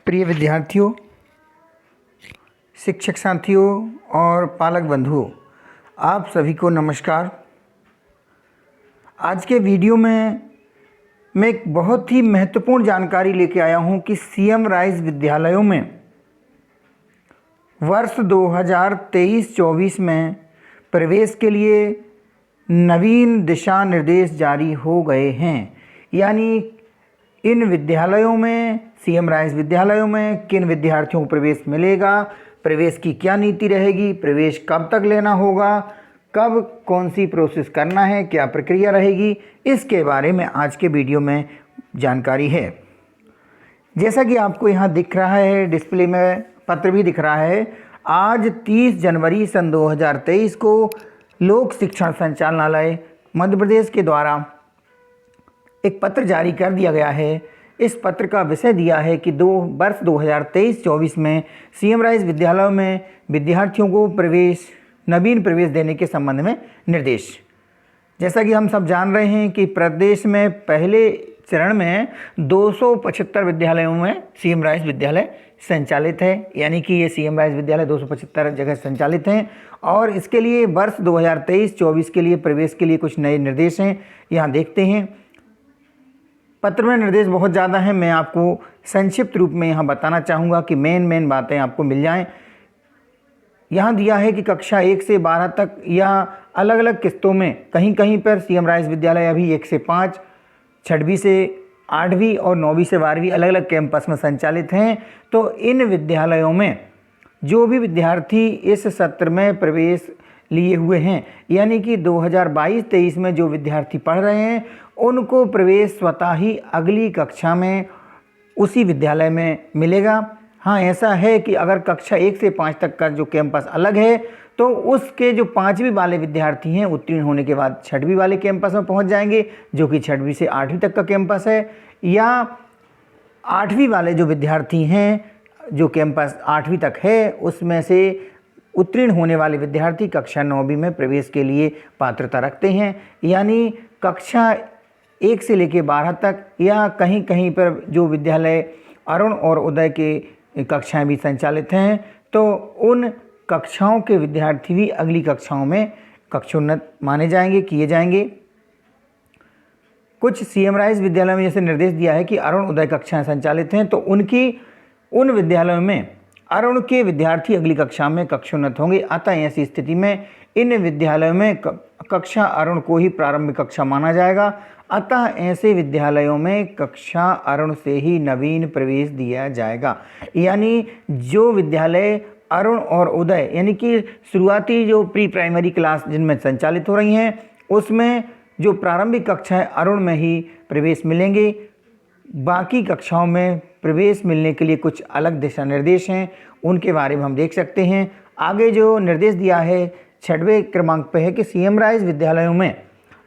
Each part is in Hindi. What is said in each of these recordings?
प्रिय विद्यार्थियों, शिक्षक साथियों और पालक बंधुओं, आप सभी को नमस्कार। आज के वीडियो में मैं एक बहुत ही महत्वपूर्ण जानकारी लेके आया हूं कि सीएम राइज विद्यालयों में वर्ष 2023-24 में प्रवेश के लिए नवीन दिशा निर्देश जारी हो गए हैं। यानी इन विद्यालयों में, सीएम राइज विद्यालयों में किन विद्यार्थियों को प्रवेश मिलेगा, प्रवेश की क्या नीति रहेगी, प्रवेश कब तक लेना होगा, कब कौन सी प्रोसेस करना है, क्या प्रक्रिया रहेगी, इसके बारे में आज के वीडियो में जानकारी है। जैसा कि आपको यहाँ दिख रहा है, डिस्प्ले में पत्र भी दिख रहा है, आज 30 जनवरी सन 2023 को लोक शिक्षण संचालनालय मध्य प्रदेश के द्वारा एक पत्र जारी कर दिया गया है। इस पत्र का विषय दिया है कि वर्ष 2023-24 में सीएम राइज विद्यालयों में विद्यार्थियों को नवीन प्रवेश देने के संबंध में निर्देश। जैसा कि हम सब जान रहे हैं कि प्रदेश में पहले चरण में 275 विद्यालयों में सीएम राइज विद्यालय संचालित है। यानी कि ये सीएम राइज विद्यालय 275 जगह संचालित हैं और इसके लिए वर्ष 2023-24 के लिए प्रवेश के लिए कुछ नए निर्देश हैं। यहाँ देखते हैं, पत्र में निर्देश बहुत ज़्यादा है। मैं आपको संक्षिप्त रूप में यहाँ बताना चाहूँगा कि मेन बातें आपको मिल जाएं। यहाँ दिया है कि कक्षा 1 से 12 तक या अलग अलग किस्तों में कहीं पर सीएम राइज विद्यालय अभी 1 से 5, 6वीं से 8वीं और 9वीं से 12वीं अलग अलग कैंपस में संचालित हैं। तो इन विद्यालयों में जो भी विद्यार्थी इस सत्र में प्रवेश लिए हुए हैं, यानी कि 2022-23 में जो विद्यार्थी पढ़ रहे हैं, उनको प्रवेश स्वतः ही अगली कक्षा में उसी विद्यालय में मिलेगा। हाँ, ऐसा है कि अगर कक्षा 1 से 5 तक का जो कैंपस अलग है, तो उसके जो 5वीं वाले विद्यार्थी हैं उत्तीर्ण होने के बाद 6वीं वाले कैंपस में पहुंच जाएंगे, जो कि 6वीं से 8वीं तक का कैंपस है। या 8वीं वाले जो विद्यार्थी हैं, जो कैंपस 8वीं तक है, उसमें से उत्तीर्ण होने वाले विद्यार्थी कक्षा 9वीं में प्रवेश के लिए पात्रता रखते हैं। यानी कक्षा 1 से लेकर 12 तक या कहीं पर जो विद्यालय अरुण और उदय के कक्षाएं भी संचालित हैं, तो उन कक्षाओं के विद्यार्थी भी अगली कक्षाओं में कक्षोन्नत माने जाएंगे, किए जाएंगे। कुछ सीएम राइज विद्यालयों में जैसे निर्देश दिया है कि अरुण उदय कक्षाएं संचालित हैं, तो उन विद्यालयों में अरुण के विद्यार्थी अगली कक्षा में कक्षोन्नत होंगे। अतः ऐसी स्थिति में इन विद्यालयों में कक्षा अरुण को ही प्रारंभिक कक्षा माना जाएगा। अतः ऐसे विद्यालयों में कक्षा अरुण से ही नवीन प्रवेश दिया जाएगा। यानी जो विद्यालय अरुण और उदय, यानी कि शुरुआती जो प्री प्राइमरी क्लास जिनमें संचालित हो रही हैं, उसमें जो प्रारंभिक कक्षाएं अरुण में ही प्रवेश मिलेंगे। बाकी कक्षाओं में प्रवेश मिलने के लिए कुछ अलग दिशा निर्देश हैं, उनके बारे में हम देख सकते हैं। आगे जो निर्देश दिया है 6वें क्रमांक पे है कि सीएम राइज विद्यालयों में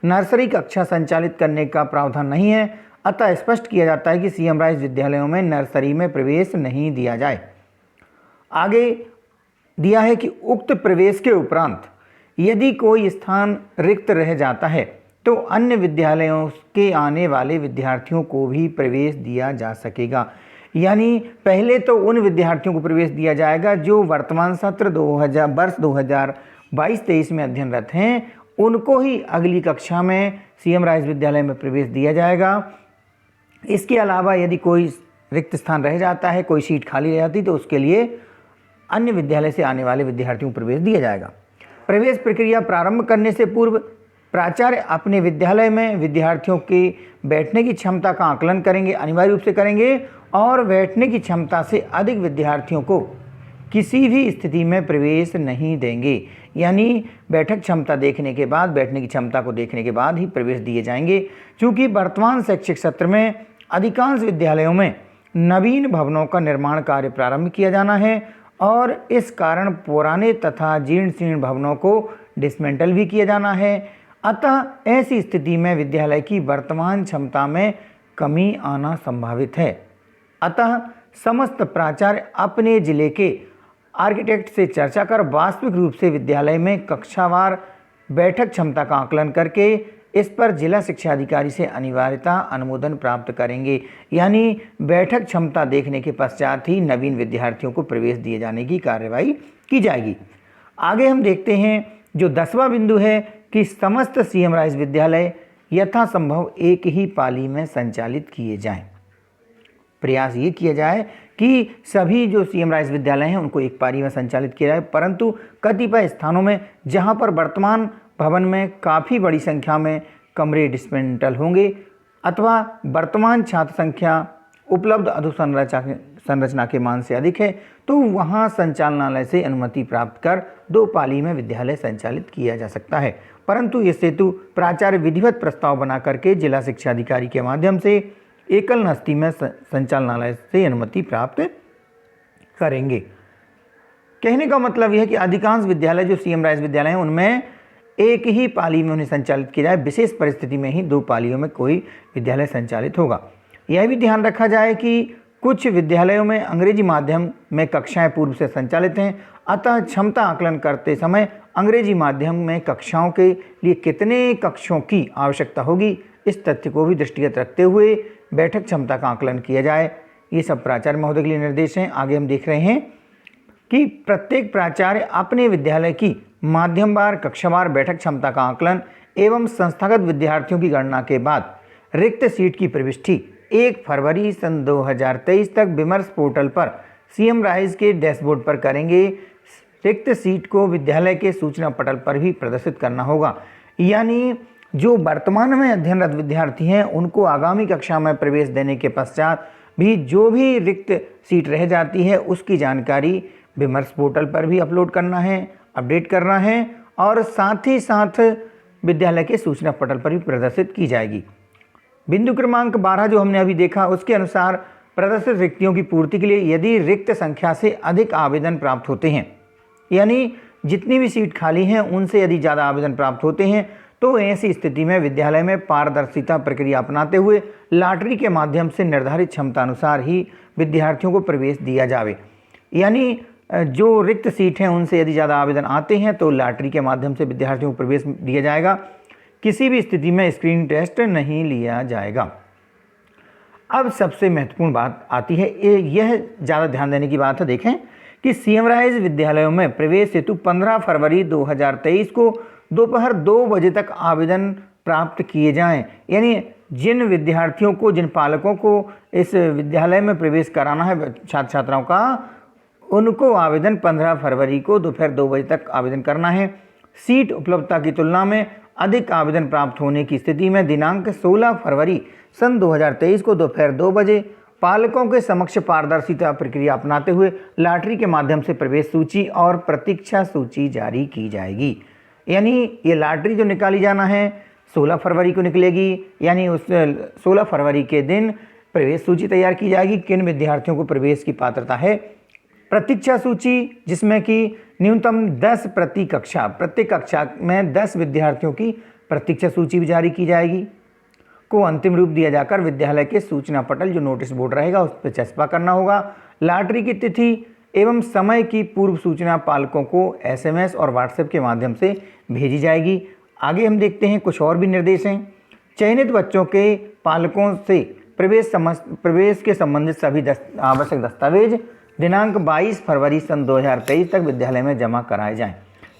नर्सरी कक्षा संचालित करने का प्रावधान नहीं है। अतः स्पष्ट किया जाता है कि सीएम राइज विद्यालयों में नर्सरी में प्रवेश नहीं दिया जाए। आगे दिया है कि उक्त प्रवेश के उपरांत यदि कोई स्थान रिक्त रह जाता है, तो अन्य विद्यालयों के आने वाले विद्यार्थियों को भी प्रवेश दिया जा सकेगा। यानी पहले तो उन विद्यार्थियों को प्रवेश दिया जाएगा जो वर्तमान सत्र वर्ष 2022-23 में अध्ययनरत हैं, उनको ही अगली कक्षा में सीएम राइज विद्यालय में प्रवेश दिया जाएगा। इसके अलावा यदि कोई रिक्त स्थान रह जाता है, कोई सीट खाली रह जाती, तो उसके लिए अन्य विद्यालय से आने वाले विद्यार्थियों को प्रवेश दिया जाएगा। प्रवेश प्रक्रिया प्रारंभ करने से पूर्व प्राचार्य अपने विद्यालय में विद्यार्थियों की बैठने की क्षमता का आकलन करेंगे, अनिवार्य रूप से करेंगे, और बैठने की क्षमता से अधिक विद्यार्थियों को किसी भी स्थिति में प्रवेश नहीं देंगे। यानी बैठक क्षमता देखने के बाद, बैठने की क्षमता को देखने के बाद ही प्रवेश दिए जाएंगे। चूँकि वर्तमान शैक्षिक सत्र में अधिकांश विद्यालयों में नवीन भवनों का निर्माण कार्य प्रारंभ किया जाना है और इस कारण पुराने तथा जीर्ण शीर्ण भवनों को डिसमेंटल भी किया जाना है। अतः ऐसी स्थिति में विद्यालय की वर्तमान क्षमता में कमी आना संभावित है। अतः समस्त प्राचार्य अपने जिले के आर्किटेक्ट से चर्चा कर वास्तविक रूप से विद्यालय में कक्षावार बैठक क्षमता का आकलन करके इस पर जिला शिक्षा अधिकारी से अनिवार्यता अनुमोदन प्राप्त करेंगे। यानी बैठक क्षमता देखने के पश्चात ही नवीन विद्यार्थियों को प्रवेश दिए जाने की कार्यवाही की जाएगी। आगे हम देखते हैं जो 10वां बिंदु है कि समस्त सीएम राइज विद्यालय यथासंभव एक ही पाली में संचालित किए जाएं। प्रयास ये किया जाए कि सभी जो सीएम राइज विद्यालय हैं उनको एक पाली में संचालित किया जाए, परंतु कतिपय स्थानों में जहां पर वर्तमान भवन में काफ़ी बड़ी संख्या में कमरे डिस्मेंटल होंगे अथवा वर्तमान छात्र संख्या उपलब्ध अधोसंरचना के मान से अधिक है, तो वहां संचालनालय से अनुमति प्राप्त कर 2 पाली में विद्यालय संचालित किया जा सकता है। परंतु ये हेतु प्राचार्य विधिवत प्रस्ताव बना करके जिला शिक्षा अधिकारी के माध्यम से एकल नस्ती में संचालनालय से अनुमति प्राप्त करेंगे। कहने का मतलब यह है कि अधिकांश विद्यालय जो सीएम राइज विद्यालय हैं उनमें एक ही पाली में उन्हें संचालित किया जाए। विशेष परिस्थिति में ही 2 पालियों में कोई विद्यालय संचालित होगा। यह भी ध्यान रखा जाए कि कुछ विद्यालयों में अंग्रेजी माध्यम में कक्षाएं पूर्व से संचालित हैं, अतः क्षमता आकलन करते समय अंग्रेजी माध्यम में कक्षाओं के लिए कितने कक्षों की आवश्यकता होगी, इस तथ्य को भी दृष्टिगत रखते हुए बैठक क्षमता का आकलन किया जाए। ये सब प्राचार्य महोदय के लिए निर्देश हैं। आगे हम देख रहे हैं कि प्रत्येक प्राचार्य अपने विद्यालय की माध्यमवार कक्षावार बैठक क्षमता का आकलन एवं संस्थागत विद्यार्थियों की गणना के बाद रिक्त सीट की प्रविष्टि 1 फरवरी सन 2023 तक विमर्श पोर्टल पर सीएम राइज के डैशबोर्ड पर करेंगे। रिक्त सीट को विद्यालय के सूचना पटल पर भी प्रदर्शित करना होगा। यानी जो वर्तमान में अध्ययनरत विद्यार्थी हैं उनको आगामी कक्षा में प्रवेश देने के पश्चात भी जो भी रिक्त सीट रह जाती है उसकी जानकारी विमर्श पोर्टल पर भी अपलोड करना है, अपडेट करना है और साथ ही साथ विद्यालय के सूचना पटल पर भी प्रदर्शित की जाएगी। बिंदु क्रमांक 12 जो हमने अभी देखा उसके अनुसार प्रदर्शित रिक्तियों की पूर्ति के लिए यदि रिक्त संख्या से अधिक आवेदन प्राप्त होते हैं, यानी जितनी भी सीट खाली हैं उनसे यदि ज़्यादा आवेदन प्राप्त होते हैं, तो ऐसी स्थिति में विद्यालय में पारदर्शिता प्रक्रिया अपनाते हुए लॉटरी के माध्यम से निर्धारित क्षमता अनुसार ही विद्यार्थियों को प्रवेश दिया जाए। यानी जो रिक्त सीट हैं उनसे यदि ज़्यादा आवेदन आते हैं तो लॉटरी के माध्यम से विद्यार्थियों को प्रवेश दिया जाएगा। किसी भी स्थिति में स्क्रीनिंग टेस्ट नहीं लिया जाएगा। अब सबसे महत्वपूर्ण बात आती है, यह ज़्यादा ध्यान देने की बात है। देखें कि सीएम राइज विद्यालयों में प्रवेश हेतु 15 फरवरी 2023 को दोपहर 2 बजे तक आवेदन प्राप्त किए जाएं। यानी जिन विद्यार्थियों को, जिन पालकों को इस विद्यालय में प्रवेश कराना है छात्र छात्राओं का, उनको आवेदन 15 फरवरी को दोपहर 2 बजे तक आवेदन करना है। सीट उपलब्धता की तुलना में अधिक आवेदन प्राप्त होने की स्थिति में दिनांक 16 फरवरी सन 2023 को दोपहर 2 बजे पालकों के समक्ष पारदर्शिता प्रक्रिया अपनाते हुए लॉटरी के माध्यम से प्रवेश सूची और प्रतीक्षा सूची जारी की जाएगी। यानी ये लॉटरी जो निकाली जाना है 16 फरवरी को निकलेगी। यानी उस 16 फरवरी के दिन प्रवेश सूची तैयार की जाएगी, किन विद्यार्थियों को प्रवेश की पात्रता है। प्रतीक्षा सूची जिसमें कि न्यूनतम 10 प्रति कक्षा, प्रत्येक कक्षा में 10 विद्यार्थियों की प्रतीक्षा सूची भी जारी की जाएगी, को अंतिम रूप दिया जाकर विद्यालय के सूचना पटल जो नोटिस बोर्ड रहेगा उस पर चस्पा करना होगा। लॉटरी की तिथि एवं समय की पूर्व सूचना पालकों को SMS और व्हाट्सएप के माध्यम से भेजी जाएगी। आगे हम देखते हैं कुछ और भी निर्देश हैं। चयनित बच्चों के पालकों से प्रवेश के संबंधित सभी आवश्यक दस्तावेज दिनांक 22 फरवरी सन 2023 तक विद्यालय में जमा कराए जाएं।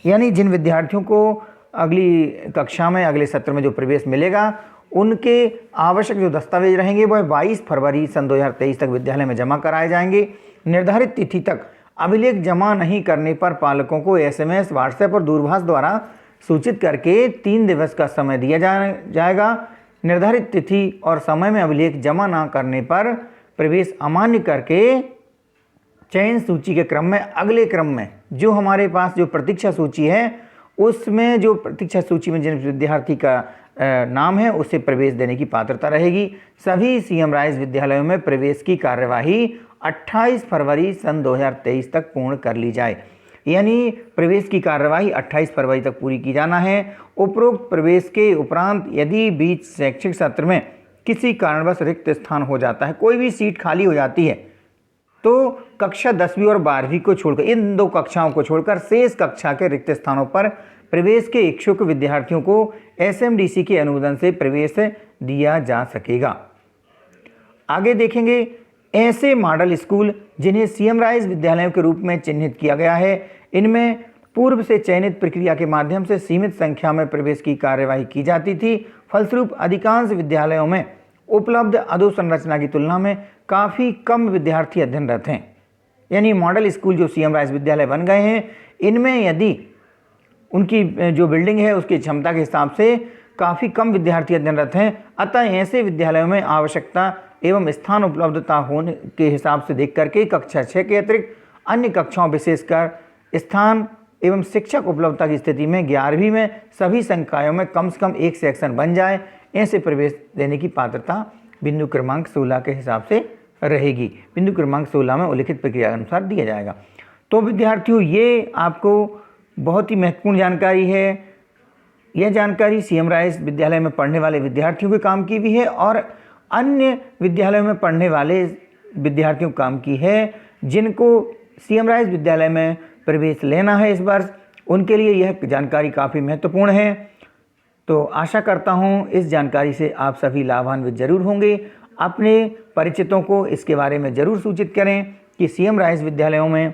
यानी जिन विद्यार्थियों को अगली कक्षा में, अगले सत्र में जो प्रवेश मिलेगा, उनके आवश्यक जो दस्तावेज रहेंगे वह 22 फरवरी सन 2023 तक विद्यालय में जमा कराए जाएंगे। निर्धारित तिथि तक अभिलेख जमा नहीं करने पर पालकों को SMS, व्हाट्सएप और दूरभाष द्वारा सूचित करके 3 दिवस का समय दिया जाएगा। निर्धारित तिथि और समय में अभिलेख जमा न करने पर प्रवेश अमान्य करके चयन सूची के क्रम में अगले क्रम में जो हमारे पास जो प्रतीक्षा सूची है उसमें जो प्रतीक्षा सूची में जिन विद्यार्थी का नाम है उसे प्रवेश देने की पात्रता रहेगी। सभी सीएम राइज विद्यालयों में प्रवेश की कार्यवाही 28 फरवरी सन 2023 तक पूर्ण कर ली जाए। यानी प्रवेश की कार्यवाही 28 फरवरी तक पूरी की जाना है। उपरोक्त प्रवेश के उपरांत यदि बीच शैक्षिक सत्र में किसी कारणवश रिक्त स्थान हो जाता है, कोई भी सीट खाली हो जाती है, तो कक्षा 10वीं और 12वीं को छोड़कर, इन 2 कक्षाओं को छोड़कर शेष कक्षा के रिक्त स्थानों पर प्रवेश के इच्छुक विद्यार्थियों को SMDC के अनुमोदन से प्रवेश दिया जा सकेगा। आगे देखेंगे ऐसे मॉडल स्कूल जिन्हें CM राइस विद्यालयों के रूप में चिन्हित किया गया है, इनमें पूर्व से चयनित प्रक्रिया के माध्यम से सीमित संख्या में प्रवेश की कार्यवाही की जाती थी। फलस्वरूप अधिकांश विद्यालयों में उपलब्ध अधोसंरचना की तुलना में काफ़ी कम विद्यार्थी अध्ययनरत हैं। यानी मॉडल स्कूल जो CM राइस विद्यालय बन गए हैं, इनमें यदि उनकी जो बिल्डिंग है उसकी क्षमता के हिसाब से काफ़ी कम विद्यार्थी अध्ययनरत हैं। अतः ऐसे विद्यालयों में आवश्यकता एवं स्थान उपलब्धता होने के हिसाब से देख करके कक्षा 6 के अतिरिक्त अन्य कक्षाओं विशेषकर स्थान एवं शिक्षक उपलब्धता की स्थिति में 11वीं में सभी संकायों में कम से कम एक सेक्शन बन जाए, ऐसे प्रवेश देने की पात्रता बिंदु क्रमांक 16 के हिसाब से रहेगी। बिंदु क्रमांक 16 में उल्लिखित प्रक्रिया के अनुसार दिया जाएगा। तो विद्यार्थियों, ये आपको बहुत ही महत्वपूर्ण जानकारी है। यह जानकारी CM राइस विद्यालय में पढ़ने वाले विद्यार्थियों के काम की भी है और अन्य विद्यालयों में पढ़ने वाले विद्यार्थियों के काम की है जिनको CM राइस विद्यालय में प्रवेश लेना है इस वर्ष, उनके लिए यह जानकारी काफ़ी महत्वपूर्ण है। तो आशा करता हूँ इस जानकारी से आप सभी लाभान्वित जरूर होंगे। अपने परिचितों को इसके बारे में ज़रूर सूचित करें कि CM राइस विद्यालयों में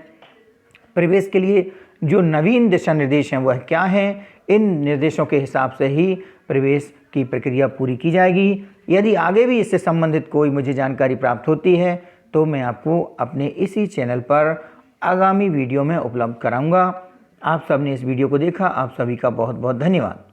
प्रवेश के लिए जो नवीन दिशा निर्देश हैं वह क्या हैं। इन निर्देशों के हिसाब से ही प्रवेश की प्रक्रिया पूरी की जाएगी। यदि आगे भी इससे संबंधित कोई मुझे जानकारी प्राप्त होती है तो मैं आपको अपने इसी चैनल पर आगामी वीडियो में उपलब्ध कराऊंगा। आप सबने इस वीडियो को देखा, आप सभी का बहुत बहुत धन्यवाद।